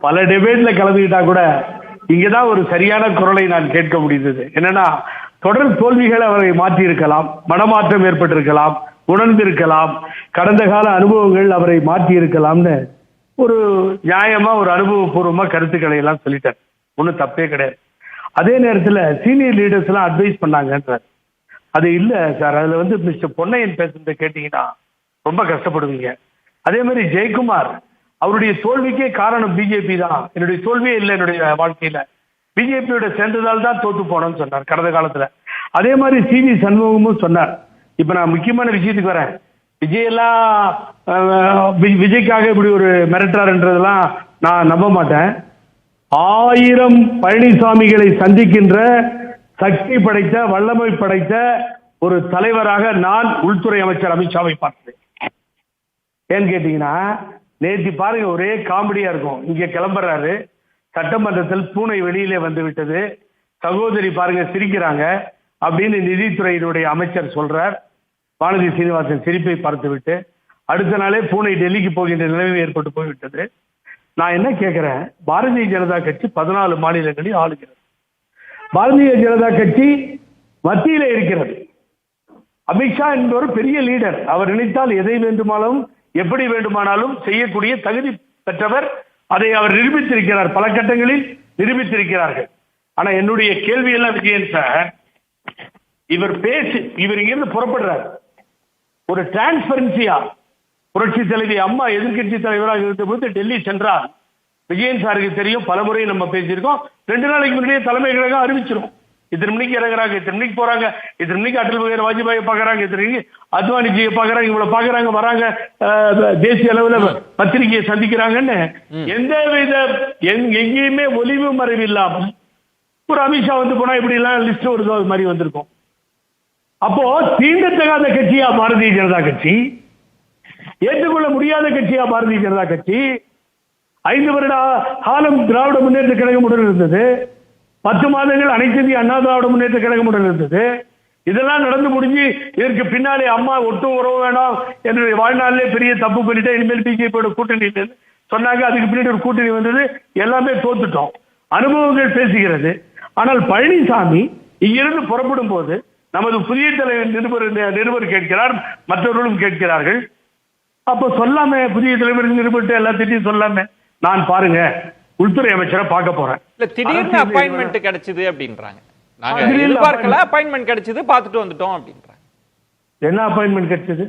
பல டிபேட்ல கலந்துக்கிட்டா கூட இங்கதான் ஒரு சரியான குரலை நான் கேட்க முடிந்தது. என்னன்னா, தொடர் தோல்விகள் அவரை மாற்றி இருக்கலாம், மனமாற்றம் ஏற்பட்டிருக்கலாம், உணர்ந்திருக்கலாம், கடந்த கால அனுபவங்கள் அவரை மாற்றி இருக்கலாம்னு ஒரு நியாயமா ஒரு அனுபவபூர்வமா கருத்துக்களை எல்லாம் சொல்லிட்டார். ஒன்றும் தப்பே கிடையாது. அதே நேரத்தில் சீனியர் லீடர்ஸ் எல்லாம் அட்வைஸ் பண்ணாங்கன்றார். அது இல்ல சார், அதுல வந்து மிஸ்டர் பொன்னையன் பேசுறத கேட்டீங்கன்னா ரொம்ப கஷ்டப்படுவீங்க. அதே மாதிரி ஜெயக்குமார் அவருடைய தோல்விக்கே காரணம் பிஜேபி தான். என்னுடைய தோல்வியே இல்லை என்னுடைய வாழ்க்கையில, பிஜேபியோட சேர்ந்ததால் தான் தோத்து போனோம்னு சொன்னார் கடந்த காலத்துல. அதே மாதிரி சி.வி. சண்முகமும் சொன்னார். இப்ப நான் முக்கியமான விஷயத்துக்கு வரேன். விஜய்க்காக இப்படி ஒரு மிரட்டார்ன்றதெல்லாம் நான் நம்ப மாட்டேன். 1000 பழனிசாமிகளை சந்திக்கின்ற சக்தி படைத்த, வல்லமை படைத்த ஒரு தலைவராக நான் உள்துறை அமைச்சர் அமித்ஷாவை பார்த்தேன். ஏன்னு கேட்டீங்கன்னா, நேற்று பாருங்க ஒரே காமெடியா இருக்கும். இங்க கிளம்புறாரு, சட்டமன்றத்தில் பூனை வெளியிலே வந்து விட்டது, சகோதரி பாருங்க சிரிக்கிறாங்க அப்படின்னு நிதித்துறையினுடைய அமைச்சர் சொல்றார். வானதி சீனிவாசன் சிரிப்பை பார்த்து விட்டு அடுத்த நாளே பூனை டெல்லிக்கு போகின்ற நிலைமை ஏற்பட்டு போய்விட்டது. நான் என்ன கேட்கிறேன், பாரதிய ஜனதா கட்சி 14 மாநிலங்களில் ஆளுகிறது. பாரதிய ஜனதா கட்சி மத்தியில இருக்கிறது. அமித்ஷா என்பவர் பெரிய லீடர். அவர் நினைத்தால் எதை வேண்டுமானாலும் எப்படி வேண்டுமானாலும் செய்யக்கூடிய தகுதி பெற்றவர். அதை அவர் நிரூபித்திருக்கிறார், பல கட்டங்களில் நிரூபித்திருக்கிறார்கள். ஆனா என்னுடைய கேள்வி எல்லாம் விஜயன் சார், இவர் இங்கிருந்து புறப்படுறார். ஒரு டிரான்ஸ்பரன்சியா புரட்சி தலைவி அம்மா எதிர்கட்சி தலைவராக இருந்தபோது டெல்லி சென்றார். விஜயன் சாருக்கு தெரியும், பலமுறை நம்ம பேசியிருக்கோம். 2 நாளைக்கு முன்னாடியே தலைமை கழகம் அறிவிச்சிரும். இத்தனை மணிக்கு இறங்குறாங்க, இத்தனை மணிக்கு போறாங்க, இத்தனை மணிக்கு அடல் பிஹாரி வாஜ்பாயை பாக்குறாங்க, இத்தனை மணிக்கு அத்வானிஜியை பாக்குறாங்க, இவ்வளவு பாக்குறாங்க, வராங்க, தேசிய அளவுல பத்திரிகையை சந்திக்கிறாங்கன்னு எந்தவித எங்கேயுமே ஒளிவு மறைவு இல்லாமல் ஒரு அமித்ஷா வந்து போனா இப்படி எல்லாம் லிஸ்ட் வருதோ அது மாதிரி வந்திருக்கும். அப்போ தீண்டத்தகாத கட்சியா பாரதிய ஜனதா கட்சி, ஏற்றுக்கொள்ள முடியாத கட்சியா பாரதிய ஜனதா கட்சி. 5 வருட காலம் திராவிட முன்னேற்ற கழகமுடன் இருந்தது. 10 மாதங்கள் அனைத்து இந்திய அண்ணா திராவிட முன்னேற்ற கழகமுடன் இருந்தது. இதெல்லாம் நடந்து முடிஞ்சு இதற்கு பின்னாலே அம்மா ஒட்டும் உறவு வேண்டாம், என்னுடைய வாழ்நாளிலே பெரிய தப்பு பண்ணிட்டேன், இனிமேல் பிஜேபியோட கூட்டணி சொன்னாங்க. அதுக்கு பின்னாடி ஒரு கூட்டணி வந்தது, எல்லாமே தோத்துட்டோம். அனுபவங்கள் பேசுகிறது. ஆனால் பழனிசாமி இங்கிருந்து புறப்படும் போது நமது புதிய தலைவர் நிருபர் கேட்கிறார், மற்றவர்களும் கேட்கிறார்கள். அப்போ சொல்லாம புதிய தலைவர் நிருபர் எல்லாத்தையும் சொல்லாம நான் பாருங்க உள்துறை அமைச்சரை பார்க்க போறேன். திடீர்னு அப்பாயின்மெண்ட் கிடைச்சது அப்படின்றாங்க. நாங்க எதிர்பார்க்கல, அப்பாயின்மெண்ட் கிடைச்சது, பார்த்துட்டு வந்துட்டோம் அப்படின்றாங்க. என்ன அப்பாயின்மெண்ட் கிடைச்சது?